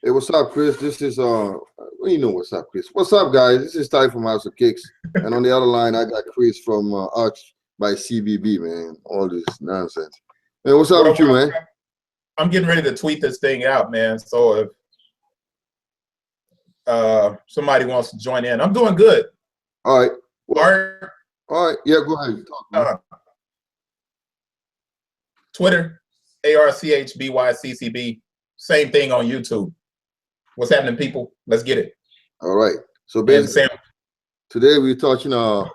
Hey, what's up, Chris? This is well, you know what's up, Chris. What's up, guys? This is Ty from House of Kicks, and on the other line, I got Chris from Arch by CBB, man. All this nonsense. Man, what's up Well, with you, man? I'm getting ready to tweet this thing out, man. So if somebody wants to join in, I'm doing good. All right. Well, all right. Yeah, go ahead. Talk, man. Twitter, ARCHBYCCB. Same thing on YouTube. What's happening, people? Let's get it. All right. So basically, today we're touching a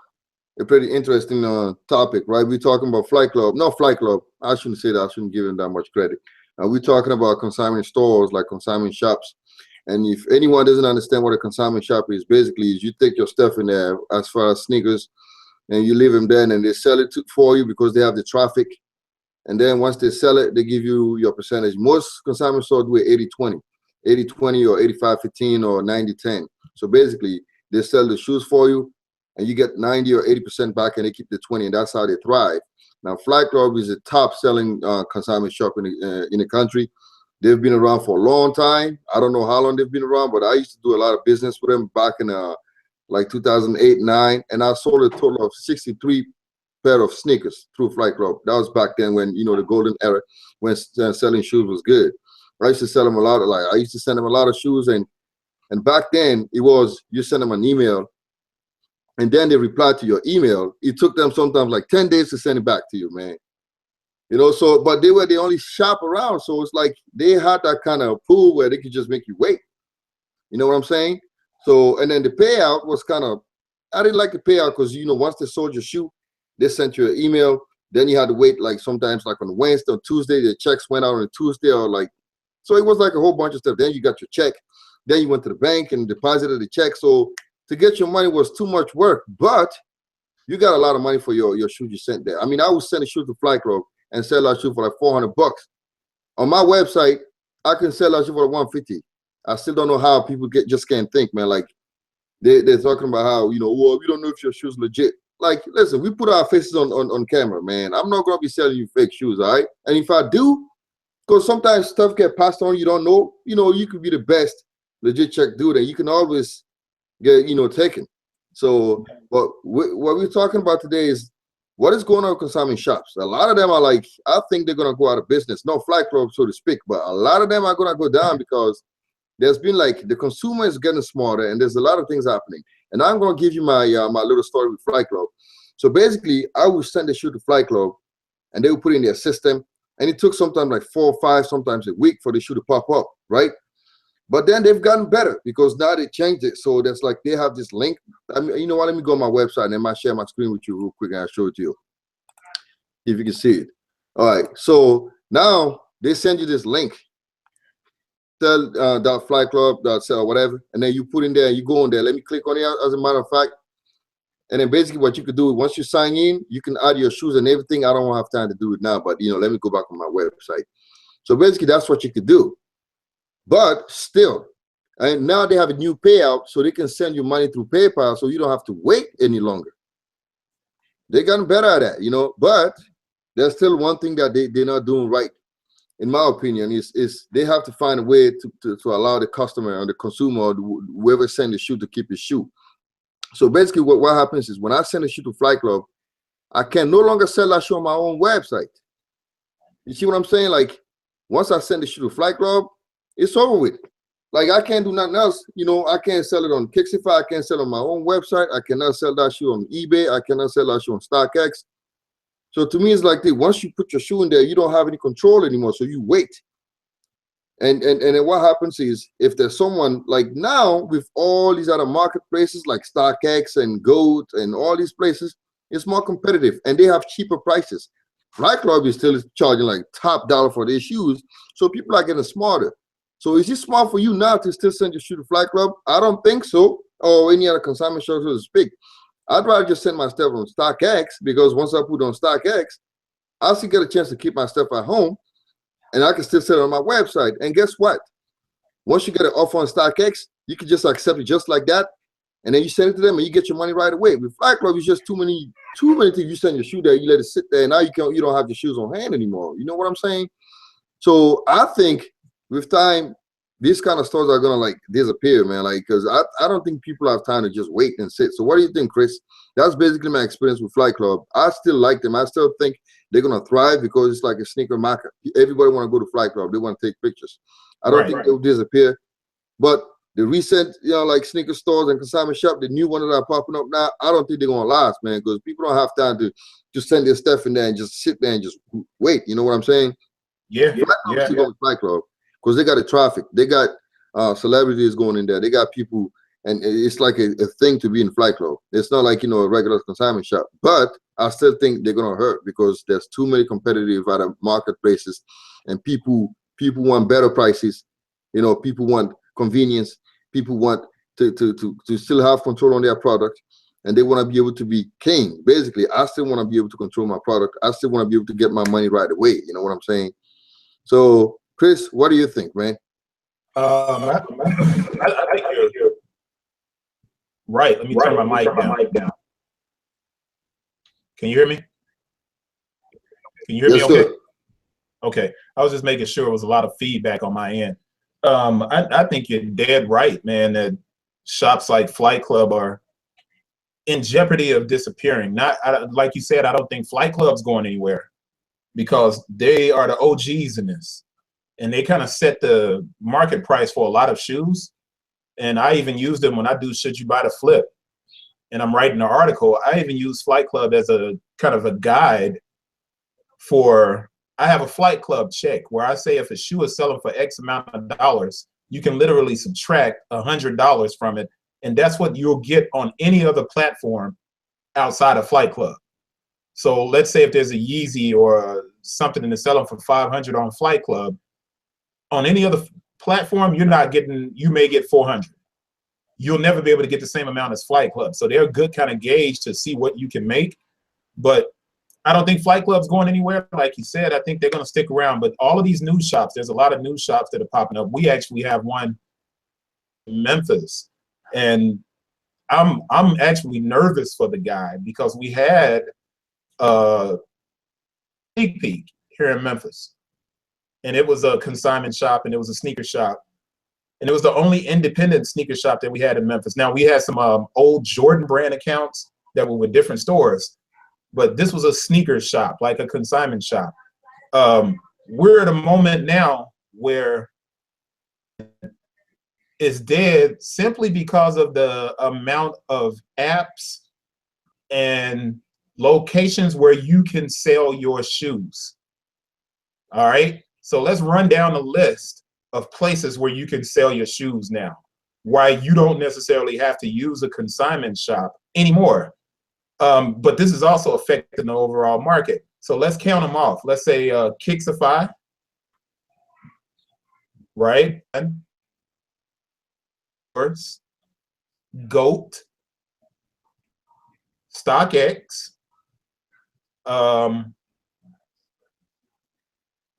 pretty interesting topic, right? We're talking about Flightclub. No, Flightclub. I shouldn't say that. I shouldn't give him that much credit. We're talking about consignment stores, like consignment shops. And if anyone doesn't understand what a consignment shop is, basically is you take your stuff in there, as far as sneakers, and you leave them there, and they sell it for you because they have the traffic. And then once they sell it, they give you your percentage. Most consignment stores do it 80-20, 80-20 or 85-15 or 90-10. So basically, they sell the shoes for you, and you get 90 or 80% back, and they keep the 20, and that's how they thrive. Now, Flightclub is a top-selling consignment shop in the country. They've been around for a long time. I don't know how long they've been around, but I used to do a lot of business with them back in like 2008-9, and I sold a total of 63 pair of sneakers through Flightclub. That was back then when, you know, the golden era, when selling shoes was good. I used to sell them a lot of, I used to send them a lot of shoes, and back then it was, you send them an email, and then they reply to your email. It took them sometimes like 10 days to send it back to you, man. You know, so, but they were the only shop around, so it's like they had that kind of pool where they could just make you wait. You know what I'm saying? So, and then the payout was kind of, I didn't like the payout because, you know, once they sold your shoe, they sent you an email. Then you had to wait, like sometimes like on Wednesday or Tuesday, the checks went out on a Tuesday, or like, so it was like a whole bunch of stuff. Then you got your check. Then you went to the bank and deposited the check. So to get your money was too much work, but you got a lot of money for your shoes you sent there. I mean, I would send a shoe to Flightclub and sell that shoe for like $400. On my website, I can sell that shoe for $150. I still don't know how people just can't think, man. Like they're talking about how, you know, well, we don't know if your shoe's legit. Like, listen, we put our faces on camera, man. I'm not gonna be selling you fake shoes, all right? And if I do, because sometimes stuff get passed on, you don't know, you know, you could be the best legit check dude, and you can always get, you know, taken. So, but what we're talking about today is what is going on with consignment shops. A lot of them are like, I think they're gonna go out of business. No Flightclub, so to speak, but a lot of them are gonna go down because there's been like, the consumer is getting smarter, and there's a lot of things happening. And I'm gonna give you my my little story with Flightclub. So basically, I would send the shoe to Flightclub, and they would put it in their system, and it took sometimes like 4 or 5, sometimes a week for the shoe to pop up, right? But then they've gotten better because now they changed it. So that's like, they have this link. I mean, you know what? Let me go on my website and then I share my screen with you real quick, and I'll show it to you if you can see it. All right. So now they send you this link. Sell .flightclub, sell whatever, and then you put in there, you go in there. Let me click on it, as a matter of fact. And then basically what you could do, once you sign in, you can add your shoes and everything. I don't have time to do it now, but, you know, let me go back on my website. So basically that's what you could do. But still, and now they have a new payout, so they can send you money through PayPal, so you don't have to wait any longer. They're getting better at that, you know, but there's still one thing that they're not doing right, in my opinion, is they have to find a way to allow the customer or the consumer or whoever send the shoe to keep his shoe. So basically what happens is when I send a shoe to Flightclub, I can no longer sell that shoe on my own website. You see what I'm saying? Like, once I send the shoe to Flightclub, it's over with. Like, I can't do nothing else. You know, I can't sell it on Kixify. I can't sell it on my own website. I cannot sell that shoe on eBay. I cannot sell that shoe on StockX. So to me, it's like this. Once you put your shoe in there, you don't have any control anymore. So you wait. And then what happens is, if there's someone like now with all these other marketplaces like StockX and Goat and all these places, it's more competitive and they have cheaper prices. Flightclub is still charging like top dollar for their shoes. So people are getting smarter. So is it smart for you now to still send your shoe to Flightclub? I don't think so, or any other consignment shop, so to speak. I'd rather just send my stuff on StockX, because once I put it on StockX, I still get a chance to keep my stuff at home, and I can still sell it on my website. And guess what? Once you get an offer on StockX, you can just accept it just like that, and then you send it to them, and you get your money right away. With Flightclub, it's just too many things. You send your shoe there, you let it sit there, and now you don't have your shoes on hand anymore. You know what I'm saying? So I think with time, these kind of stores are gonna like disappear, man. Like, cause I don't think people have time to just wait and sit. So what do you think, Chris? That's basically my experience with Flightclub. I still like them. I still think they're gonna thrive because it's like a sneaker market. Everybody want to go to Flightclub. They want to take pictures. I don't think they'll disappear. But the recent, you know, like sneaker stores and consignment shop, the new ones that are popping up now, I don't think they're gonna last, man, because people don't have time to just send their stuff in there and just sit there and just wait. You know what I'm saying? Yeah, Flightclub, because they got the traffic. They got celebrities going in there. They got people, and it's like a thing to be in Flightclub. It's not like, you know, a regular consignment shop. But I still think they're gonna hurt because there's too many competitive other marketplaces, and people want better prices. You know, people want convenience. People want to still have control on their product, and they want to be able to be king. Basically, I still want to be able to control my product. I still want to be able to get my money right away. You know what I'm saying? So, Chris, what do you think, man? I think you're right. Let me turn my mic down. Can you hear me? Can you hear me okay? Okay. I was just making sure it was a lot of feedback on my end. I think you're dead right, man, that shops like Flightclub are in jeopardy of disappearing. Like you said, I don't think Flightclub's going anywhere because they are the OGs in this. And they kind of set the market price for a lot of shoes. And I even use them when I do Should You Buy the Flip? And I'm writing an article. I even use Flightclub as a kind of a guide for, I have a Flightclub check where I say if a shoe is selling for X amount of dollars, you can literally subtract $100 from it. And that's what you'll get on any other platform outside of Flightclub. So let's say if there's a Yeezy or something that's selling for $500 on Flightclub, on any other platform, you're not getting, you may get 400. You'll never be able to get the same amount as Flightclub. So they're a good kind of gauge to see what you can make. But I don't think Flightclub's going anywhere. Like you said, I think they're going to stick around. But all of these new shops, there's a lot of new shops that are popping up. We actually have one in Memphis. And I'm actually nervous for the guy because we had a sneak peek here in Memphis. And it was a consignment shop, and it was a sneaker shop. And it was the only independent sneaker shop that we had in Memphis. Now, we had some old Jordan brand accounts that were with different stores, but this was a sneaker shop, like a consignment shop. We're at a moment now where it's dead simply because of the amount of apps and locations where you can sell your shoes. All right. So let's run down a list of places where you can sell your shoes now, why you don't necessarily have to use a consignment shop anymore. But this is also affecting the overall market. So let's count them off. Let's say Kixify, right? GOAT, StockX,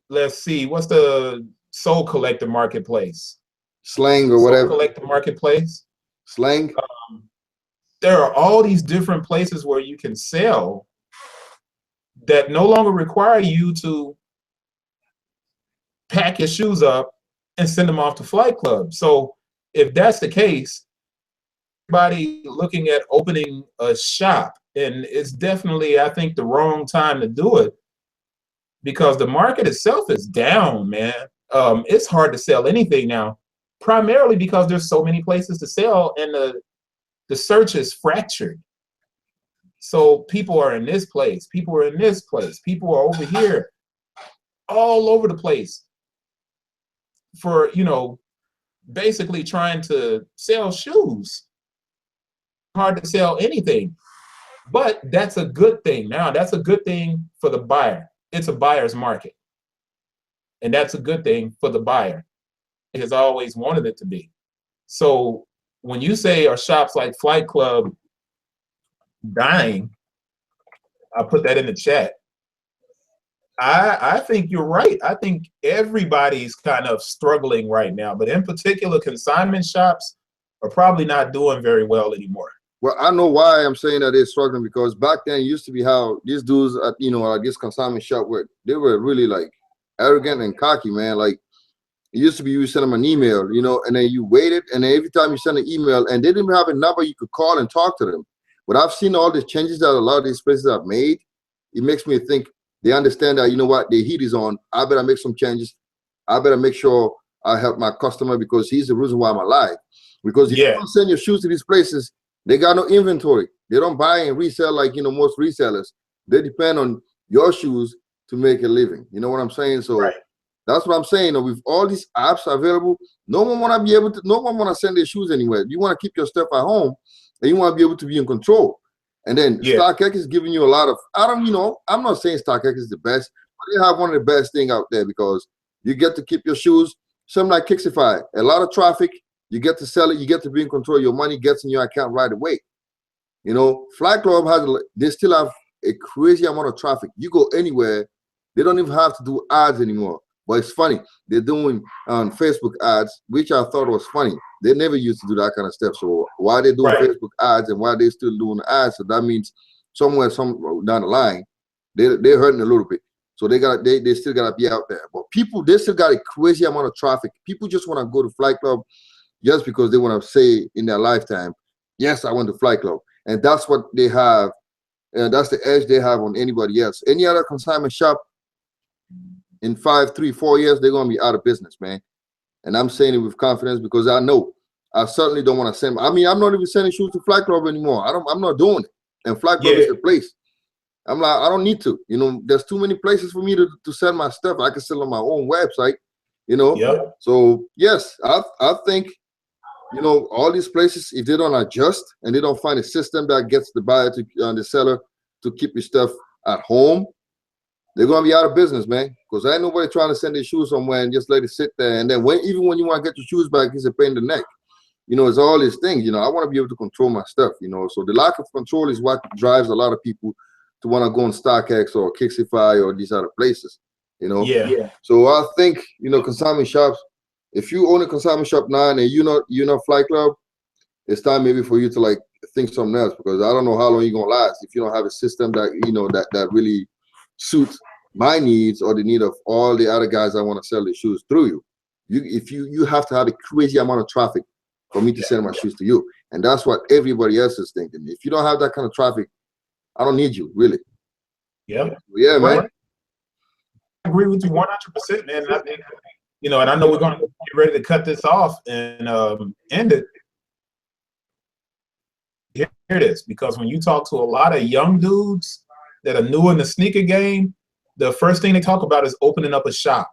let's see, what's the Soul Collector marketplace? Slang or whatever. Soul Collector marketplace. Slang. There are all these different places where you can sell that no longer require you to pack your shoes up and send them off to Flightclub. So if that's the case, everybody looking at opening a shop, and it's definitely, I think, the wrong time to do it because the market itself is down, man. It's hard to sell anything now, primarily because there's so many places to sell and the search is fractured. So people are in this place, people are in this place, people are over here, all over the place for, you know, basically trying to sell shoes. Hard to sell anything, but that's a good thing. Now that's a good thing for the buyer. It's a buyer's market. And that's a good thing for the buyer. It has always wanted it to be. So when you say are shops like Flightclub dying, I'll put that in the chat. I think you're right. I think everybody's kind of struggling right now, but in particular, consignment shops are probably not doing very well anymore. Well, I know why I'm saying that they're struggling, because back then it used to be how these dudes at, you know, at this consignment shop were, they were really like arrogant and cocky, man. Like It used to be you send them an email, you know, and then you waited, and then every time you send an email, and they didn't even have a number you could call and talk to them. But I've seen all the changes that a lot of these places have made. It makes me think they understand that, you know what, the heat is on. I better make some changes. I better make sure I help my customer because he's the reason why I'm alive. Because if you don't send your shoes to these places, they got no inventory. They don't buy and resell like, you know, most resellers. They depend on your shoes to make a living. You know what I'm saying? So that's what I'm saying. With all these apps available, no one want to be able to, no one want to send their shoes anywhere. You want to keep your stuff at home and you want to be able to be in control. And then StockX is giving you a lot of, you know, I'm not saying StockX is the best, but they have one of the best thing out there because you get to keep your shoes. Something like Kixify, a lot of traffic, you get to sell it, you get to be in control, your money gets in your account right away. You know, Flightclub they still have a crazy amount of traffic. You go anywhere, they don't even have to do ads anymore. But it's funny, they're doing Facebook ads, which I thought was funny. They never used to do that kind of stuff. So why they doing Facebook ads and why they still doing ads? So that means somewhere down the line, they're hurting a little bit. So they still gotta be out there. But people, they still got a crazy amount of traffic. People just want to go to Flightclub just because they want to say in their lifetime, yes, I went to Flightclub. And that's what they have, and that's the edge they have on anybody else. Any other consignment shop, in 5, 3, 4 years, they're gonna be out of business, man. And I'm saying it with confidence because I know. I certainly don't want to send. I mean, I'm not even sending shoes to Flightclub anymore. I'm not doing it. And Flightclub is the place. I'm like, I don't need to. You know, there's too many places for me to sell my stuff. I can sell on my own website. You know. So yes, I think, you know, all these places, if they don't adjust and they don't find a system that gets the buyer to the seller to keep your stuff at home, they're gonna be out of business, man. Because ain't nobody trying to send their shoes somewhere and just let it sit there. And then even when you want to get your shoes back, it's a pain in the neck. You know, it's all these things. You know, I want to be able to control my stuff. You know, so the lack of control is what drives a lot of people to want to go on StockX or Kixify or these other places. You know. So I think, you know, consignment shops. If you own a consignment shop now and you're not Flightclub, it's time maybe for you to like think something else because I don't know how long you're gonna last if you don't have a system that, you know, that really suits my needs or the need of all the other guys that want to sell their shoes through you. You have to have a crazy amount of traffic for me to send my shoes to you. And that's what everybody else is thinking. If you don't have that kind of traffic, I don't need you, really. Yeah, man. I agree with you 100%, man. I think, you know, and I know we're going to get ready to cut this off and end it. Here it is, because when you talk to a lot of young dudes that are new in the sneaker game, the first thing they talk about is opening up a shop.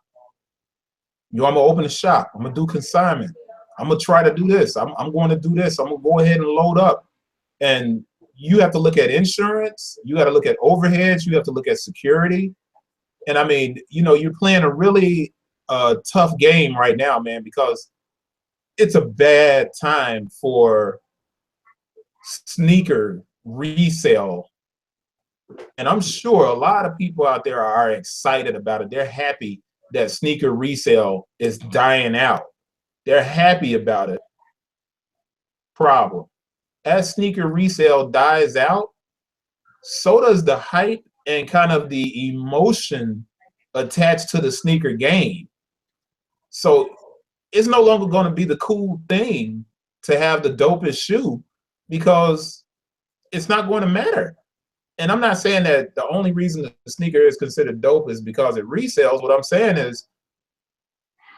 You know, I'm going to open a shop. I'm going to do consignment. I'm going to try to do this. I'm going to do this. I'm going to go ahead and load up. And you have to look at insurance. You got to look at overheads. You have to look at security. And I mean, you know, you're playing a really tough game right now, man, because it's a bad time for sneaker resale. And I'm sure a lot of people out there are excited about it. They're happy that sneaker resale is dying out. They're happy about it. Problem. As sneaker resale dies out, so does the hype and kind of the emotion attached to the sneaker game. So it's no longer going to be the cool thing to have the dopest shoe because it's not going to matter. And I'm not saying that the only reason the sneaker is considered dope is because it resells. What I'm saying is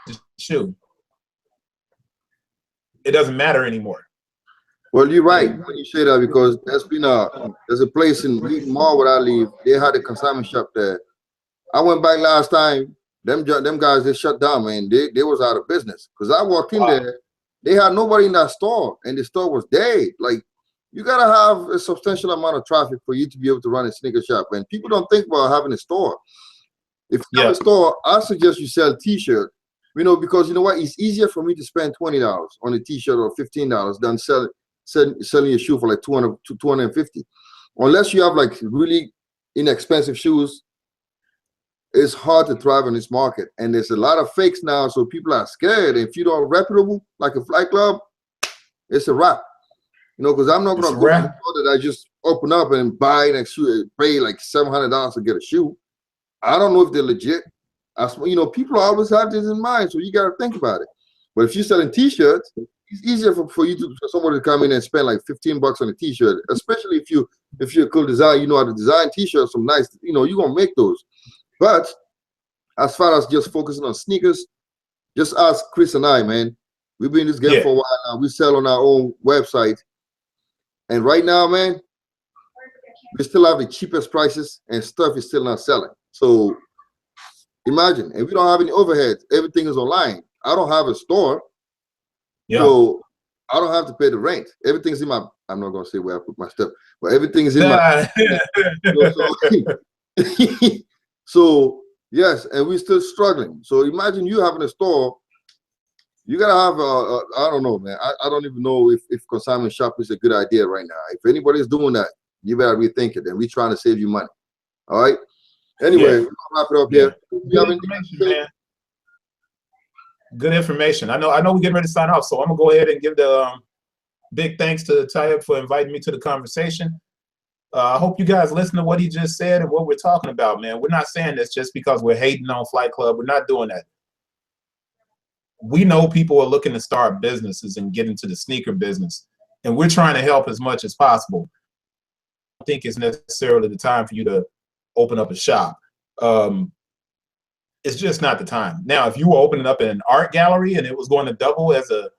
the shoe. It doesn't matter anymore. Well, you're right when you say that because there's a place in Wheaton Mall where I live. They had a consignment shop there. I went back last time. Them guys, they shut down, man. They was out of business because I walked in there. They had nobody in that store, and the store was dead. Like, you gotta have a substantial amount of traffic for you to be able to run a sneaker shop. And people don't think about having a store. If you have a store, I suggest you sell T-shirt. You know, because you know what? It's easier for me to spend $20 on a T-shirt or $15 than selling a shoe for like $200 to $250. Unless you have like really inexpensive shoes, it's hard to thrive in this market. And there's a lot of fakes now, so people are scared. If you don't reputable like a Flightclub, it's a wrap. You know, because I'm not gonna go to the store that I just open up and buy next shoe, pay like $700 to get a shoe. I don't know if they're legit. As you know, people always have this in mind, so you got to think about it. But if you're selling T-shirts, it's easier for you for somebody to come in and spend like $15 on a T-shirt, especially if you're a cool designer, you know how to design T-shirts, some nice, you know, you're gonna make those. But as far as just focusing on sneakers, just ask Chris and I, man. We've been in this game for a while now. We sell on our own website, and right now, man, we still have the cheapest prices, and stuff is still not selling. So imagine, and we don't have any overheads. Everything is online. I don't have a store. So I don't have to pay the rent. Everything's in my, I'm not going to say where I put my stuff, but everything is in my, so yes, and we're still struggling. So imagine you having a store, you got to have, I don't know, man. I don't even know if consignment shop is a good idea right now. If anybody's doing that, you better rethink it. And we're trying to save you money. All right? Anyway, we're going to wrap it up here. Good information, man. Good information. I know we're getting ready to sign off, so I'm gonna go ahead and give the big thanks to Tayib for inviting me to the conversation. I hope you guys listen to what he just said and what we're talking about, man. We're not saying this just because we're hating on Flightclub. We're not doing that. We know people are looking to start businesses and get into the sneaker business, and we're trying to help as much as possible. I don't think it's necessarily the time for you to open up a shop. It's just not the time. Now, if you were opening up an art gallery and it was going to double as a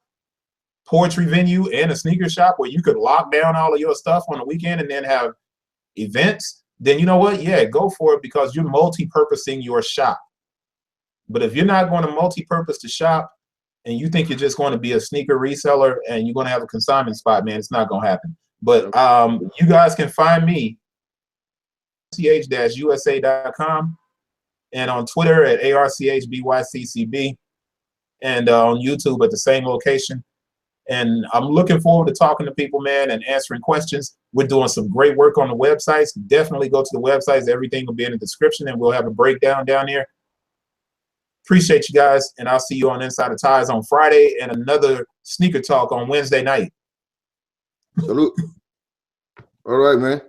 poetry venue and a sneaker shop where you could lock down all of your stuff on the weekend and then have events, then you know what? Yeah, go for it, because you're multi-purposing your shop. But if you're not going to multi-purpose the shop and you think you're just going to be a sneaker reseller and you're going to have a consignment spot, man, it's not going to happen. But you guys can find me ch-usa.com. and on Twitter at ARCHBYCCB, and on YouTube at the same location. And I'm looking forward to talking to people, man, and answering questions. We're doing some great work on the websites. Definitely go to the websites. Everything will be in the description, and we'll have a breakdown down there. Appreciate you guys, and I'll see you on Inside the Ties on Friday and another sneaker talk on Wednesday night. Salute. All right, man.